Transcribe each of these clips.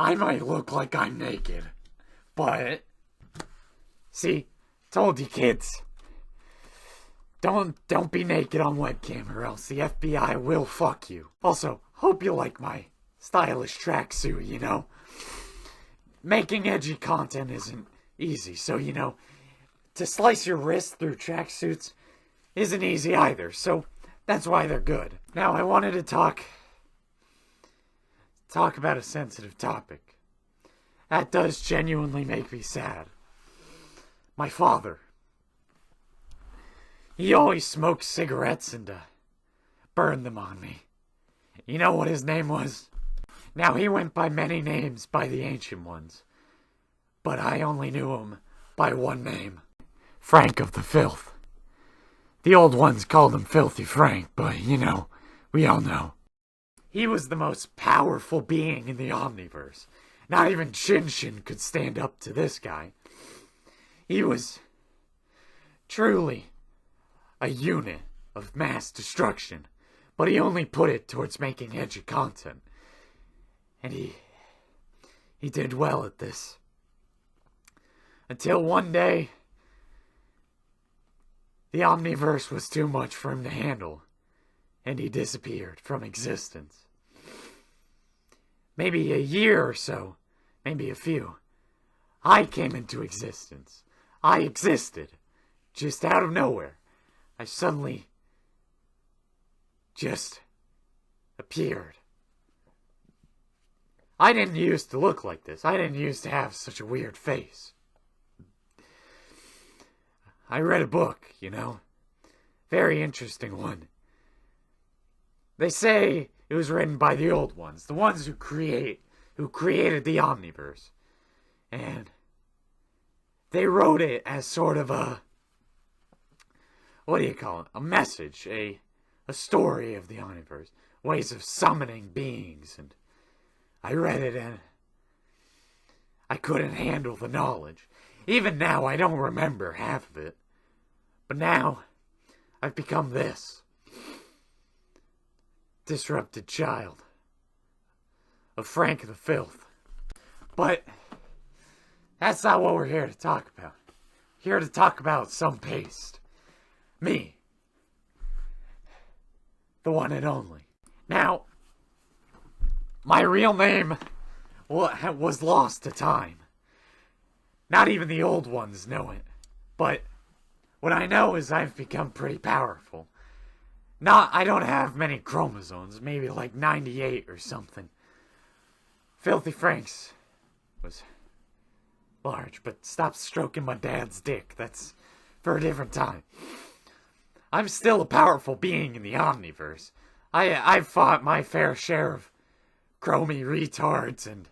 I might look like I'm naked, but see, told you kids. Don't be naked on webcam or else the FBI will fuck you. Also, hope you like my stylish tracksuit, you know. Making edgy content isn't easy, so you know, to slice your wrist through tracksuits isn't easy either, so that's why they're good. Now I wanted to talk about a sensitive topic. That does genuinely make me sad. My father. He always smoked cigarettes and burned them on me. You know what his name was? Now, he went by many names by the ancient ones, but I only knew him by one name. Frank of the Filth. The old ones called him Filthy Frank, but, you know, we all know. He was the most powerful being in the Omniverse. Not even Shin Shin could stand up to this guy. He was truly a unit of mass destruction, but he only put it towards making edgy content. And he did well at this. Until one day, the Omniverse was too much for him to handle, and he disappeared from existence. Maybe a year or so, maybe a few, I came into existence. I existed, just out of nowhere. I suddenly just appeared. I didn't used to look like this. I didn't used to have such a weird face. I read a book, you know. Very interesting one. They say it was written by the old ones, the ones who created the Omniverse. And they wrote it as sort of a, what do you call it? A message, a story of the Omniverse, ways of summoning beings. And I read it and I couldn't handle the knowledge. Even now, I don't remember half of it. But now, I've become this. Disrupted child of Frank the Filth. But that's not what we're here to talk about. We're here to talk about some paste. Me. The one and only. Now, my real name was lost to time. Not even the old ones know it. But what I know is I've become pretty powerful. I don't have many chromosomes, maybe like 98 or something. Filthy Frank's was large, but stop stroking my dad's dick. That's for a different time. I'm still a powerful being in the Omniverse. I've fought my fair share of chromy retards and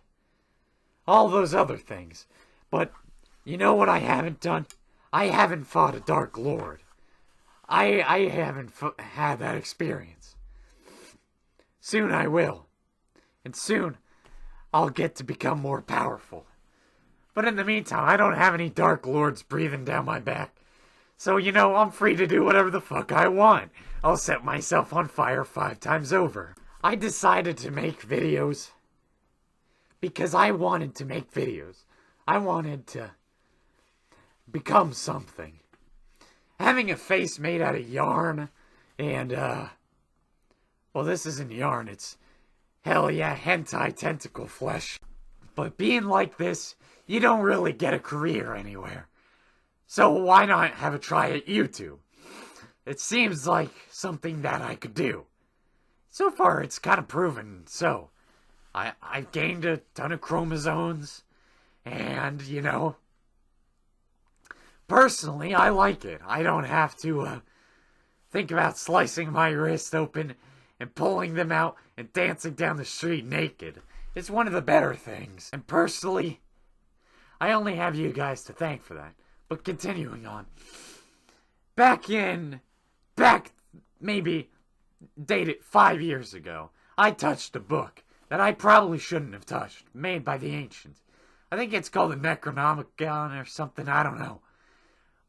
all those other things. But you know what I haven't done? I haven't fought a Dark Lord. I haven't had that experience. Soon I will. And soon I'll get to become more powerful. But in the meantime, I don't have any Dark Lords breathing down my back. So, you know, I'm free to do whatever the fuck I want. I'll set myself on fire 5 times over. I decided to make videos because I wanted to make videos. I wanted to become something. Having a face made out of yarn and, well, this isn't yarn, it's, hell yeah, hentai tentacle flesh. But being like this, you don't really get a career anywhere. So why not have a try at YouTube? It seems like something that I could do. So far, it's kind of proven so. I've gained a ton of chromosomes, and, you know, personally, I like it. I don't have to think about slicing my wrist open and pulling them out and dancing down the street naked. It's one of the better things. And personally, I only have you guys to thank for that. But continuing on. Back maybe, date it 5 years ago, I touched a book that I probably shouldn't have touched, made by the ancients. I think it's called the Necronomicon or something, I don't know.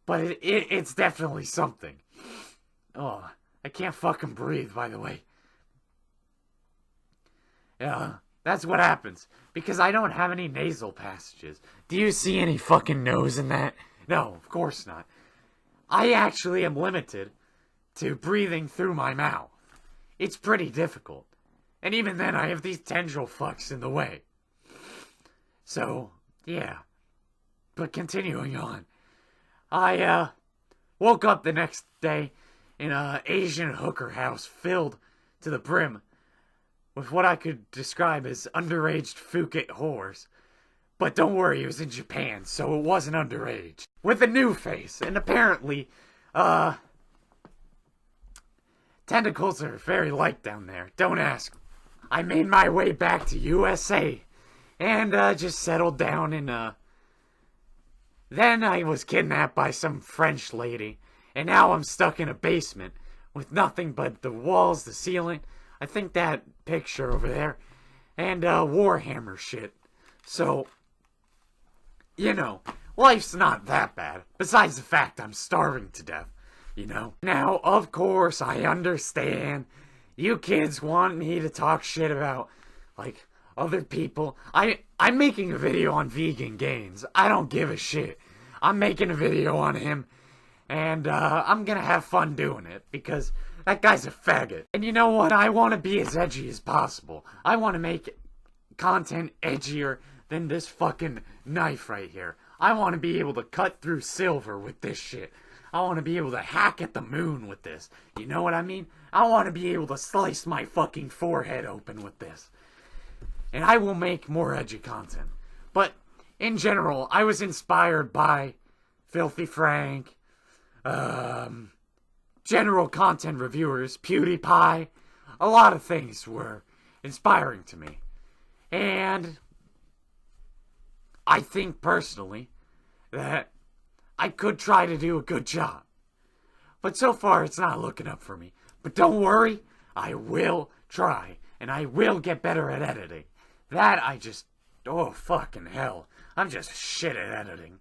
But it's definitely something. Oh, I can't fucking breathe, by the way. That's what happens. Because I don't have any nasal passages. Do you see any fucking nose in that? No, of course not. I actually am limited to breathing through my mouth. It's pretty difficult. And even then, I have these tendril fucks in the way. So, yeah. But continuing on. I, woke up the next day in an Asian hooker house filled to the brim with what I could describe as underage Phuket whores. But don't worry, it was in Japan, so it wasn't underage. With a new face, and apparently, tentacles are very light down there. Don't ask. I made my way back to USA, and, just settled down in, Then I was kidnapped by some French lady, and now I'm stuck in a basement with nothing but the walls, the ceiling, I think that picture over there, and Warhammer shit. So, you know, life's not that bad, besides the fact I'm starving to death, you know? Now, of course, I understand you kids want me to talk shit about, like, other people. I'm making a video on vegan gains. I don't give a shit. I'm making a video on him, and I'm gonna have fun doing it, because that guy's a faggot. And you know what? I want to be as edgy as possible. I want to make content edgier than this fucking knife right here. I want to be able to cut through silver with this shit. I want to be able to hack at the moon with this. You know what I mean? I want to be able to slice my fucking forehead open with this. And I will make more edgy content. But, in general, I was inspired by Filthy Frank, general content reviewers, PewDiePie. A lot of things were inspiring to me. And I think, personally, that I could try to do a good job. But so far, it's not looking up for me. But don't worry, I will try. And I will get better at editing. That I just... Oh, fucking hell. I'm just shit at editing.